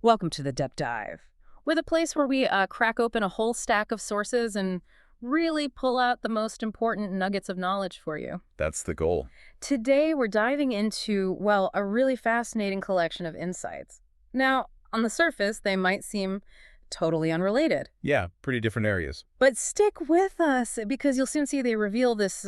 Welcome to the Depth Dive. We're the place where we crack open a whole stack of sources and really pull out the most important nuggets of knowledge for you. That's the goal. Today, we're diving into, well, a really fascinating collection of insights. Now, on the surface, they might seem totally unrelated. Yeah, pretty different areas. But stick with us because you'll soon see they reveal this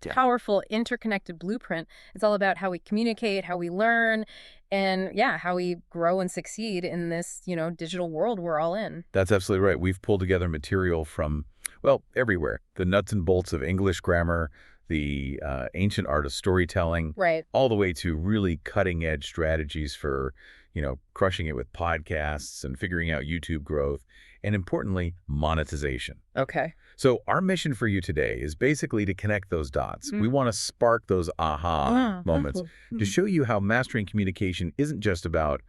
powerful interconnected blueprint. It's all about how we communicate, how we learn, and yeah, how we grow and succeed in this, digital world we're all in. That's absolutely right. We've pulled together material from, well, everywhere. The nuts and bolts of English grammar, the ancient art of storytelling, Right. all the way to really cutting-edge strategies for, crushing it with podcasts and figuring out YouTube growth, and importantly, monetization. Okay. So our mission for you today is basically to connect those dots. We want to spark those aha moments to show you how mastering communication isn't just about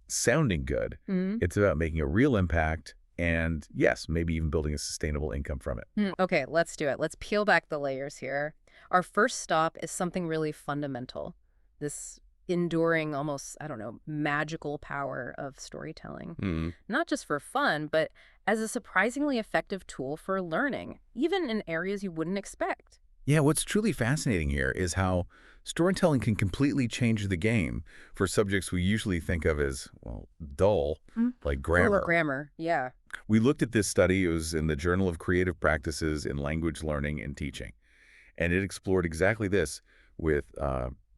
sounding good. It's about making a real impact and, yes, maybe even building a sustainable income from it. Okay, let's do it. Let's peel back the layers here. Our first stop is something really fundamental. This enduring, almost, I don't know, magical power of storytelling. Not just for fun, but as a surprisingly effective tool for learning, even in areas you wouldn't expect. Yeah, what's truly fascinating here is how storytelling can completely change the game for subjects we usually think of as, well, dull, like grammar. Grammar, yeah. We looked at this study. It was in the Journal of Creative Practices in Language Learning and Teaching, and it explored exactly this with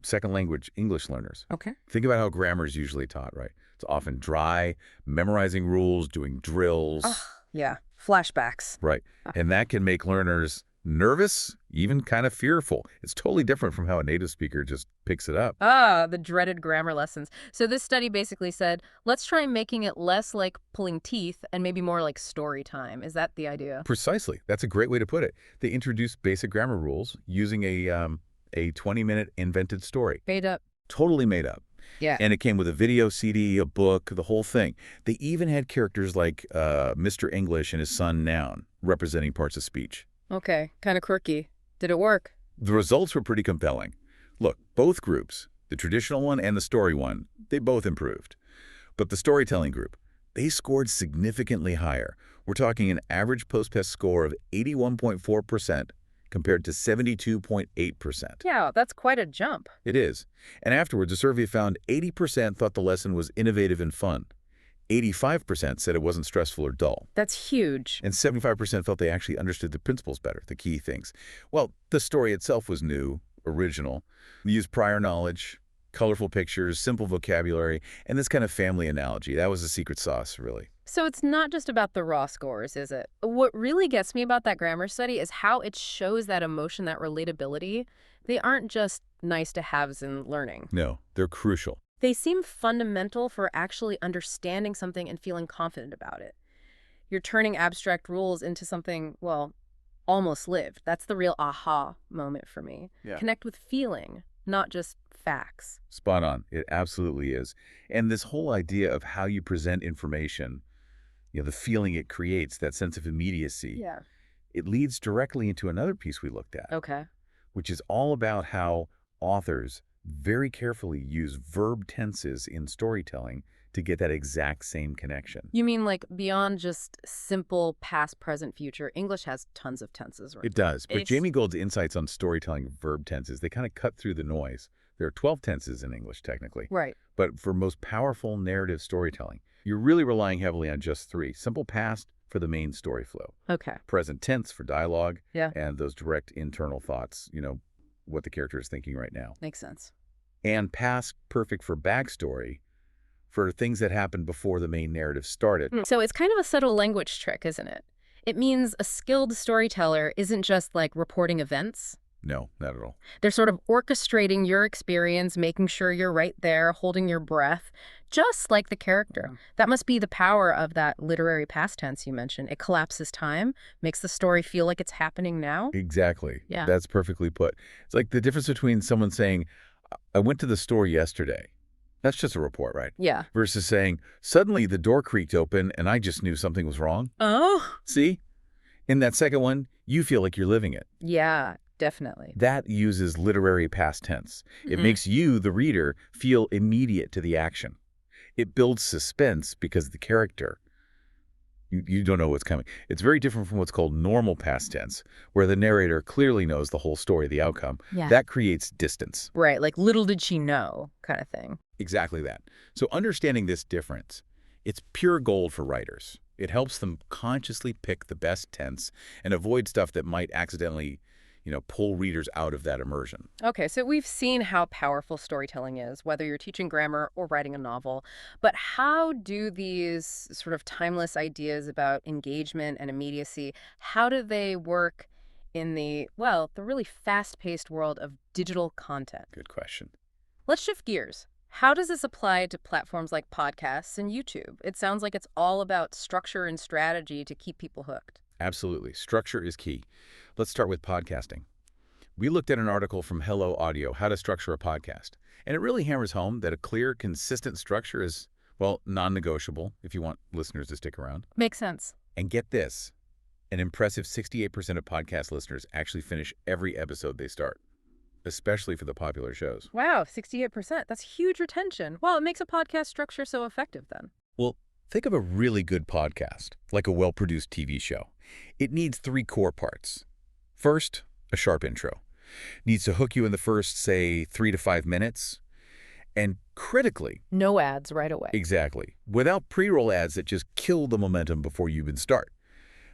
second language English learners. Okay. Think about how grammar is usually taught, right? It's often dry, memorizing rules, doing drills. Yeah, flashbacks. Right. And that can make learners nervous, even kind of fearful. It's totally different from how a native speaker just picks it up. The dreaded grammar lessons. So this study basically said, let's try making it less like pulling teeth and maybe more like story time. Is that the idea? Precisely. That's a great way to put it. They introduced basic grammar rules using a 20-minute invented story. Made up. Totally made up. Yeah. And it came with a video CD, a book, the whole thing. They even had characters like Mr. English and his son Noun representing parts of speech. Okay, kind of quirky. Did it work? The results were pretty compelling. Look, both groups, the traditional one and the story one, they both improved. But the storytelling group, they scored significantly higher. We're talking an average post-test score of 81.4% compared to 72.8%. Yeah, that's quite a jump. It is. And afterwards, a survey found 80% thought the lesson was innovative and fun. 85% said it wasn't stressful or dull. That's huge. And 75% felt they actually understood the principles better, the key things. Well, the story itself was new, original, used prior knowledge, colorful pictures, simple vocabulary, and this kind of family analogy. That was the secret sauce, really. So it's not just about the raw scores, is it? What really gets me about that grammar study is how it shows that emotion, that relatability. They aren't just nice to haves in learning. No, they're crucial. They seem fundamental for actually understanding something and feeling confident about it. You're turning abstract rules into something, well, almost lived. That's the real aha moment for me. Yeah. Connect with feeling, not just facts. Spot on. It absolutely is. And this whole idea of how you present information, the feeling it creates, that sense of immediacy, Yeah. it leads directly into another piece we looked at, Okay. which is all about how authors very carefully use verb tenses in storytelling to get that exact same connection. You mean like beyond just simple past, present, future? English has tons of tenses, right? It does, but It's- Jamie Gold's insights on storytelling verb tenses, they kind of cut through the noise. There are 12 tenses in English, technically. Right. But for most powerful narrative storytelling, you're really relying heavily on just three. Simple past for the main story flow. Okay. Present tense for dialogue. Yeah. And those direct internal thoughts, what the character is thinking right now. Makes sense. And past perfect for backstory for things that happened before the main narrative started. So it's kind of a subtle language trick, isn't it? It means a skilled storyteller isn't just like reporting events. No, not at all. They're sort of orchestrating your experience, making sure you're right there, holding your breath, just like the character. That must be the power of that literary past tense you mentioned. It collapses time, makes the story feel like it's happening now. Exactly. Yeah. That's perfectly put. It's like the difference between someone saying, I went to the store yesterday. That's just a report, right? Yeah. Versus saying, suddenly the door creaked open and I just knew something was wrong. Oh. See? In that second one, you feel like you're living it. Yeah, definitely. That uses literary past tense. It makes you, the reader, feel immediate to the action. It builds suspense because the character, you don't know what's coming. It's very different from what's called normal past tense, where the narrator clearly knows the whole story, the outcome. Yeah. That creates distance. Right, like little did she know kind of thing. Exactly that. So understanding this difference, it's pure gold for writers. It helps them consciously pick the best tense and avoid stuff that might accidentally, pull readers out of that immersion. Okay, so we've seen how powerful storytelling is, whether you're teaching grammar or writing a novel. But how do these sort of timeless ideas about engagement and immediacy, how do they work in the really fast-paced world of digital content? Good question. Let's shift gears. How does this apply to platforms like podcasts and YouTube? It sounds like it's all about structure and strategy to keep people hooked. Absolutely. Structure is key. Let's start with podcasting. We looked at an article from Hello Audio, How to Structure a Podcast, and it really hammers home that a clear, consistent structure is, non-negotiable if you want listeners to stick around. Makes sense. And get this, an impressive 68% of podcast listeners actually finish every episode they start, especially for the popular shows. Wow, 68%. That's huge retention. Well, it makes a podcast structure so effective then. Well, think of a really good podcast, like a well-produced TV show. It needs 3 core parts. First, a sharp intro. Needs to hook you in the first, say, 3 to 5 minutes. And critically... No ads right away. Exactly. Without pre-roll ads that just kill the momentum before you even start.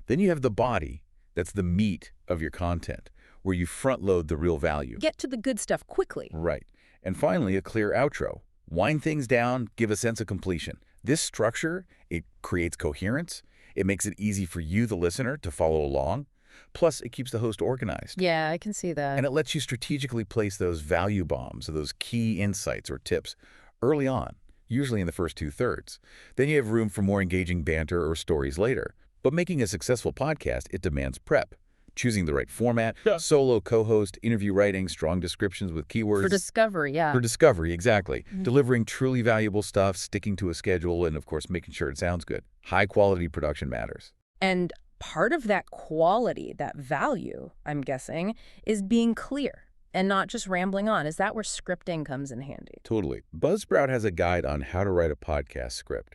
Then you have the body, that's the meat of your content, where you front-load the real value. Get to the good stuff quickly. Right. And finally, a clear outro. Wind things down, give a sense of completion. This structure, it creates coherence. It makes it easy for you, the listener, to follow along. Plus, it keeps the host organized. Yeah, I can see that. And it lets you strategically place those value bombs or those key insights or tips early on, usually in the first 2/3. Then you have room for more engaging banter or stories later. But making a successful podcast, it demands prep. Choosing the right format, solo co-host, interview writing, strong descriptions with keywords. For discovery, yeah. For discovery, exactly. Delivering truly valuable stuff, sticking to a schedule, and of course, making sure it sounds good. High-quality production matters. And part of that quality, that value, I'm guessing, is being clear and not just rambling on. Is that where scripting comes in handy? Totally. Buzzsprout has a guide on how to write a podcast script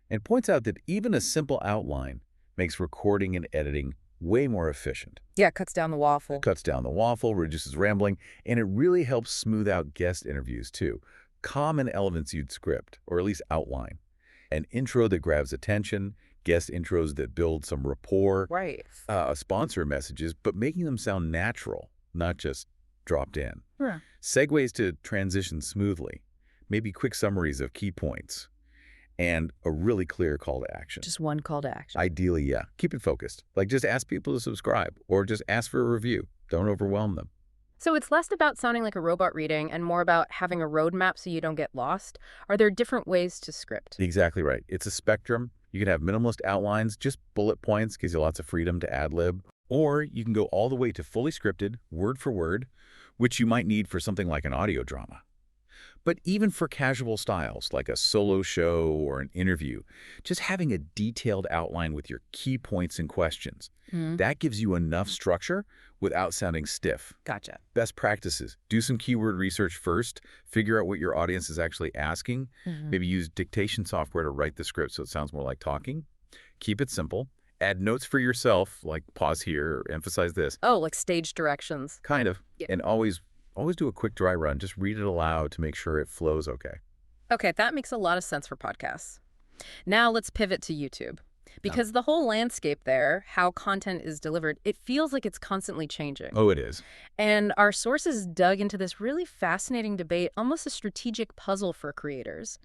and points out that even a simple outline makes recording and editing way more efficient. Yeah, cuts down the waffle. Cuts down the waffle, reduces rambling, and it really helps smooth out guest interviews too. Common elements you'd script, or at least outline. An intro that grabs attention, guest intros that build some rapport, Right. Sponsor messages, but making them sound natural, not just dropped in. Yeah. Segues to transition smoothly, maybe quick summaries of key points, and a really clear call to action. Just one call to action. Ideally, yeah. Keep it focused. Like just ask people to subscribe or just ask for a review. Don't overwhelm them. So it's less about sounding like a robot reading and more about having a roadmap so you don't get lost. Are there different ways to script? Exactly right. It's a spectrum. You can have minimalist outlines, just bullet points, gives you lots of freedom to ad-lib. Or you can go all the way to fully scripted, word for word, which you might need for something like an audio drama. But even for casual styles, like a solo show or an interview, just having a detailed outline with your key points and questions, that gives you enough structure without sounding stiff. Gotcha. Best practices. Do some keyword research first. Figure out what your audience is actually asking. Maybe use dictation software to write the script so it sounds more like talking. Keep it simple. Add notes for yourself, like pause here or emphasize this. Oh, like stage directions. Kind of. Yeah. And always do a quick dry run. Just read it aloud to make sure it flows okay. Okay, that makes a lot of sense for podcasts. Now let's pivot to YouTube. Because the whole landscape there, how content is delivered, it feels like it's constantly changing. Oh, it is. And our sources dug into this really fascinating debate, almost a strategic puzzle for creators.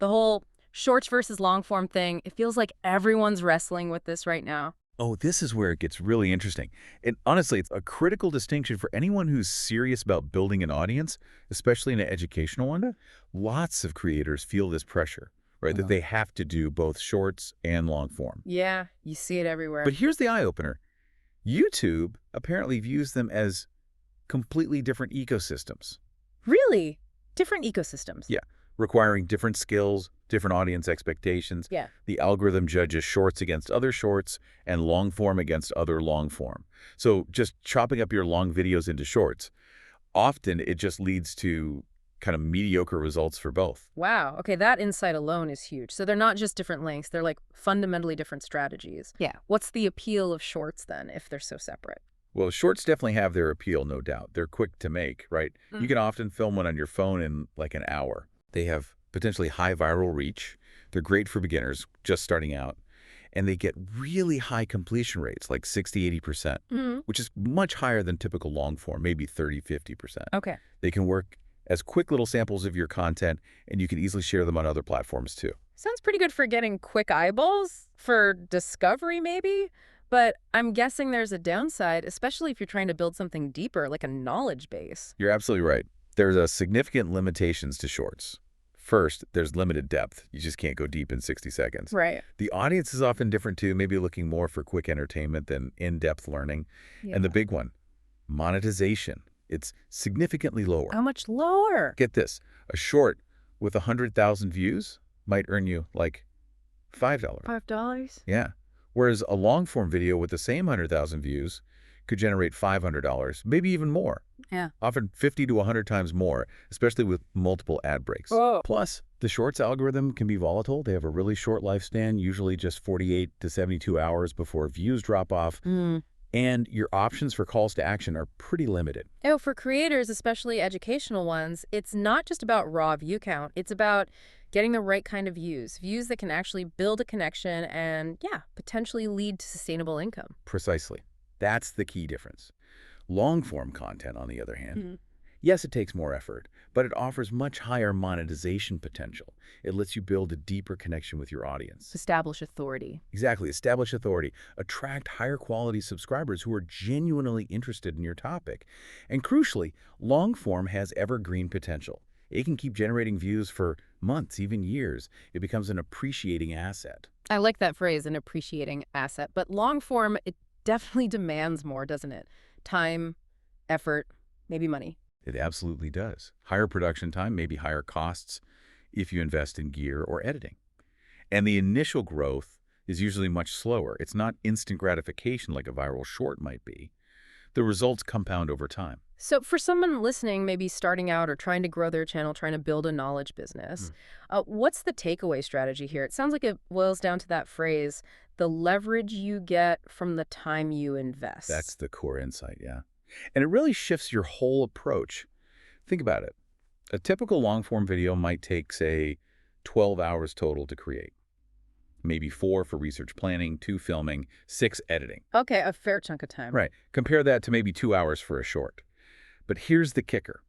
The whole shorts versus long form thing, it feels like everyone's wrestling with this right now. Oh, this is where it gets really interesting. And honestly, it's a critical distinction for anyone who's serious about building an audience, especially an educational one. Lots of creators feel this pressure, right? That they have to do both shorts and long form. Yeah, you see it everywhere. But here's the eye-opener. YouTube apparently views them as completely different ecosystems. Really? Different ecosystems? Yeah, requiring different skills, different audience expectations. Yeah. The algorithm judges shorts against other shorts and long form against other long form. So just chopping up your long videos into shorts, often it just leads to kind of mediocre results for both. Wow. Okay, that insight alone is huge. So they're not just different lengths, they're like fundamentally different strategies. Yeah. What's the appeal of shorts then if they're so separate? Well, shorts definitely have their appeal, no doubt. They're quick to make, right? You can often film one on your phone in like an hour. They have potentially high viral reach. They're great for beginners just starting out. And they get really high completion rates, like 60–80%, which is much higher than typical long form, maybe 30–50%. Okay. They can work as quick little samples of your content, and you can easily share them on other platforms too. Sounds pretty good for getting quick eyeballs, for discovery maybe. But I'm guessing there's a downside, especially if you're trying to build something deeper, like a knowledge base. You're absolutely right. There's a significant limitations to shorts. First, there's limited depth. You just can't go deep in 60 seconds. Right. The audience is often different too, maybe looking more for quick entertainment than in-depth learning. Yeah. And the big one, monetization. It's significantly lower. How much lower? Get this, a short with 100,000 views might earn you like $5. $5? Yeah. Whereas a long-form video with the same 100,000 views could generate $500, maybe even more. Yeah. Often 50 to 100 times more, especially with multiple ad breaks. Oh. Plus, the shorts algorithm can be volatile. They have a really short lifespan, usually just 48 to 72 hours before views drop off. And your options for calls to action are pretty limited. Oh, for creators, especially educational ones, it's not just about raw view count. It's about getting the right kind of views that can actually build a connection and, yeah, potentially lead to sustainable income. Precisely. That's the key difference. Long-form content, on the other hand, yes, it takes more effort, but it offers much higher monetization potential. It lets you build a deeper connection with your audience. Establish authority. Exactly. Establish authority. Attract higher quality subscribers who are genuinely interested in your topic. And crucially, long-form has evergreen potential. It can keep generating views for months, even years. It becomes an appreciating asset. I like that phrase, an appreciating asset. But long form, it definitely demands more, doesn't it? Time, effort, maybe money. It absolutely does. Higher production time, maybe higher costs if you invest in gear or editing. And the initial growth is usually much slower. It's not instant gratification like a viral short might be. The results compound over time. So for someone listening, maybe starting out or trying to grow their channel, trying to build a knowledge business, what's the takeaway strategy here? It sounds like it boils down to that phrase, the leverage you get from the time you invest. That's the core insight, yeah. And it really shifts your whole approach. Think about it. A typical long-form video might take, say, 12 hours total to create. Maybe 4 for research planning, 2 filming, 6 editing. Okay, a fair chunk of time. Right. Compare that to maybe 2 hours for a short. But here's the kicker.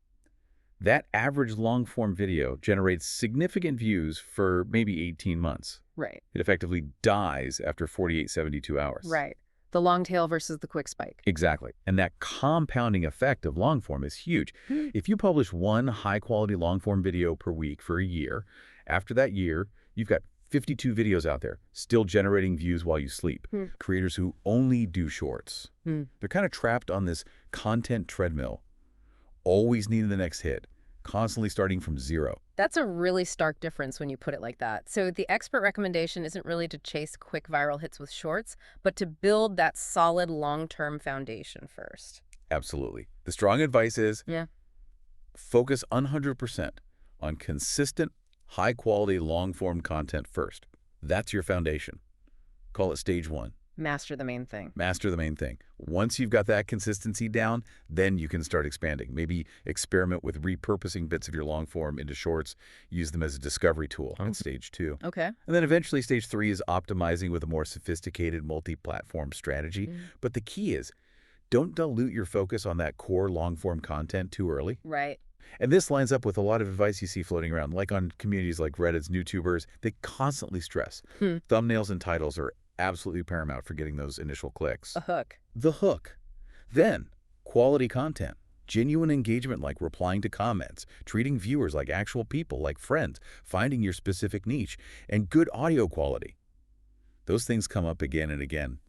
That average long-form video generates significant views for maybe 18 months. Right. It effectively dies after 48–72 hours. Right. The long tail versus the quick spike. Exactly. And that compounding effect of long-form is huge. If you publish one high-quality long-form video per week for a year, after that year, you've got 52 videos out there, still generating views while you sleep. Creators who only do shorts. They're kind of trapped on this content treadmill, always needing the next hit, constantly starting from zero. That's a really stark difference when you put it like that. So the expert recommendation isn't really to chase quick viral hits with shorts, but to build that solid long-term foundation first. Absolutely. The strong advice is focus 100% on consistent, high-quality, long-form content first. That's your foundation. Call it stage 1. Master the main thing. Master the main thing. Once you've got that consistency down, then you can start expanding. Maybe experiment with repurposing bits of your long form into shorts. Use them as a discovery tool at stage 2. Okay. And then eventually stage 3 is optimizing with a more sophisticated multi-platform strategy. But the key is, don't dilute your focus on that core long form content too early. Right. And this lines up with a lot of advice you see floating around, like on communities like Reddit's YouTubers. They constantly stress thumbnails and titles are absolutely paramount for getting those initial clicks. A hook. The hook. Then, quality content. Genuine engagement like replying to comments, treating viewers like actual people, like friends, finding your specific niche, and good audio quality. Those things come up again and again.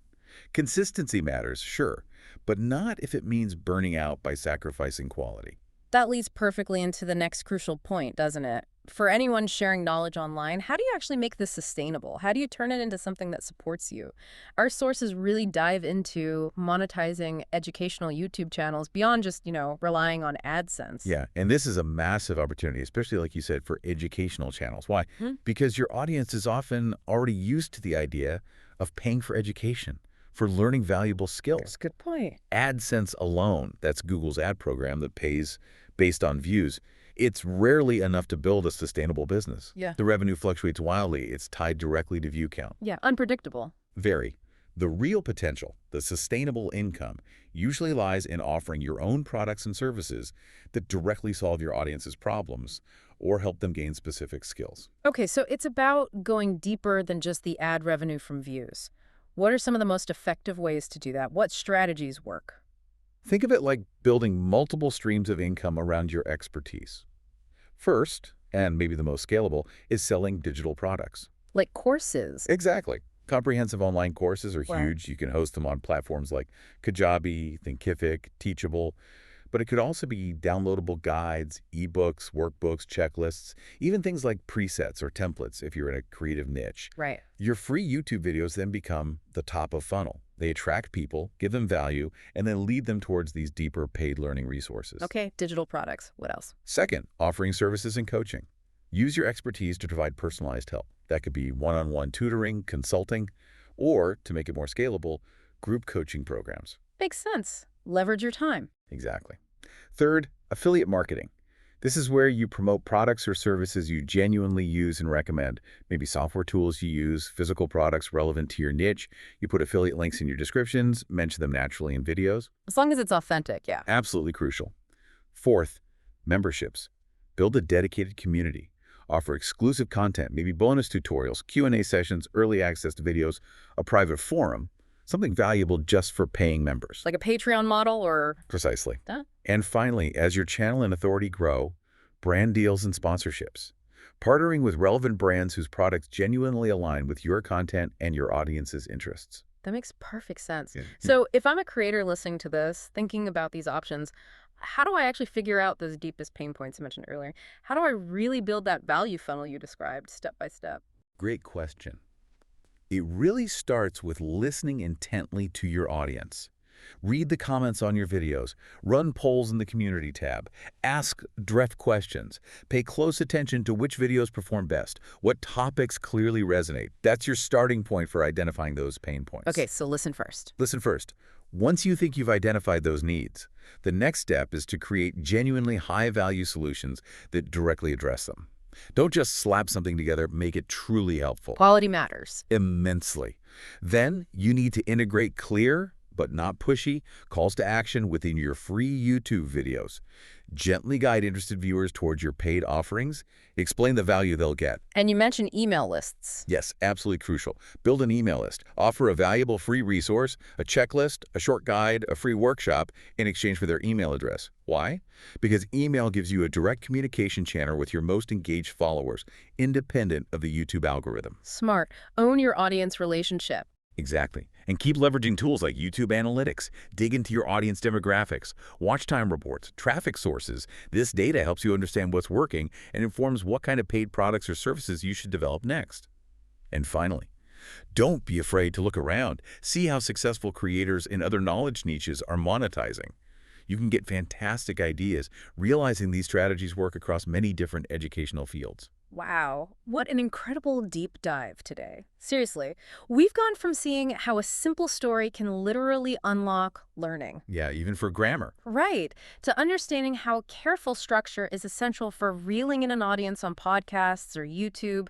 Consistency matters, sure, but not if it means burning out by sacrificing quality. That leads perfectly into the next crucial point, doesn't it? For anyone sharing knowledge online, how do you actually make this sustainable? How do you turn it into something that supports you? Our sources really dive into monetizing educational YouTube channels beyond just, relying on AdSense. Yeah, and this is a massive opportunity, especially like you said, for educational channels. Why? Hmm? Because your audience is often already used to the idea of paying for education, for learning valuable That's skills. a good point. AdSense alone, that's Google's ad program that pays based on views, it's rarely enough to build a sustainable business. Yeah. The revenue fluctuates wildly. It's tied directly to view count. Yeah, unpredictable. Very. The real potential, the sustainable income, usually lies in offering your own products and services that directly solve your audience's problems or help them gain specific skills. Okay, so it's about going deeper than just the ad revenue from views. What are some of the most effective ways to do that? What strategies work? Think of it like building multiple streams of income around your expertise. First, and maybe the most scalable, is selling digital products. Like courses. Exactly. Comprehensive online courses are Wow. huge. You can host them on platforms like Kajabi, Thinkific, Teachable. But it could also be downloadable guides, ebooks, workbooks, checklists, even things like presets or templates if you're in a creative niche. Right. Your free YouTube videos then become the top of funnel. They attract people, give them value, and then lead them towards these deeper paid learning resources. Okay, digital products. What else? Second, offering services and coaching. Use your expertise to provide personalized help. That could be one-on-one tutoring, consulting, or, to make it more scalable, group coaching programs. Makes sense. Leverage your time. Exactly. Third, affiliate marketing. This is where you promote products or services you genuinely use and recommend. Maybe software tools you use, physical products relevant to your niche. You put affiliate links in your descriptions, mention them naturally in videos. As long as it's authentic, yeah. Absolutely crucial. Fourth, memberships. Build a dedicated community. Offer exclusive content, maybe bonus tutorials, Q&A sessions, early access to videos, a private forum, something valuable just for paying members. Like a Patreon model or... Precisely. Huh? And finally, as your channel and authority grow, brand deals and sponsorships. Partnering with relevant brands whose products genuinely align with your content and your audience's interests. That makes perfect sense. Yeah. So if I'm a creator listening to this, thinking about these options, how do I actually figure out those deepest pain points I mentioned earlier? How do I really build that value funnel you described step by step? Great question. It really starts with listening intently to your audience. Read the comments on your videos, run polls in the community tab, ask direct questions, pay close attention to which videos perform best, what topics clearly resonate. That's your starting point for identifying those pain points. Okay, so listen first. Listen first. Once you think you've identified those needs, the next step is to create genuinely high-value solutions that directly address them. Don't just slap something together, make it truly helpful. Quality matters. Immensely. Then you need to integrate clear, but not pushy, calls to action within your free YouTube videos. Gently guide interested viewers towards your paid offerings. Explain the value they'll get. And you mentioned email lists. Yes, absolutely crucial. Build an email list. Offer a valuable free resource, a checklist, a short guide, a free workshop in exchange for their email address. Why? Because email gives you a direct communication channel with your most engaged followers, independent of the YouTube algorithm. Smart. Own your audience relationship. Exactly. And keep leveraging tools like YouTube Analytics. Dig into your audience demographics, watch time reports, traffic sources. This data helps you understand what's working and informs what kind of paid products or services you should develop next. And finally, don't be afraid to look around. See how successful creators in other knowledge niches are monetizing. You can get fantastic ideas realizing these strategies work across many different educational fields. Wow, what an incredible deep dive today. Seriously, we've gone from seeing how a simple story can literally unlock learning. Yeah, even for grammar. Right, to understanding how careful structure is essential for reeling in an audience on podcasts or YouTube.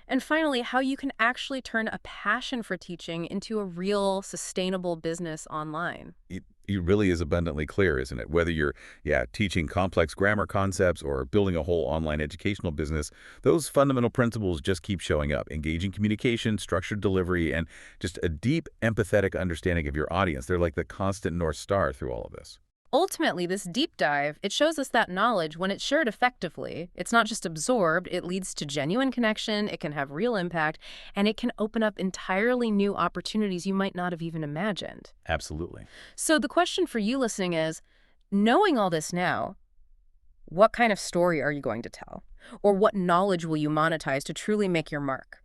And finally, how you can actually turn a passion for teaching into a real, sustainable business online. It really is abundantly clear, isn't it? Whether you're, teaching complex grammar concepts or building a whole online educational business, those fundamental principles just keep showing up. Engaging communication, structured delivery, and just a deep, empathetic understanding of your audience. They're like the constant North Star through all of this. Ultimately, this deep dive, it shows us that knowledge, when it's shared effectively, it's not just absorbed, it leads to genuine connection, it can have real impact, and it can open up entirely new opportunities you might not have even imagined. Absolutely. So the question for you listening is, knowing all this now, What kind of story are you going to tell? Or what knowledge will you monetize to truly make your mark?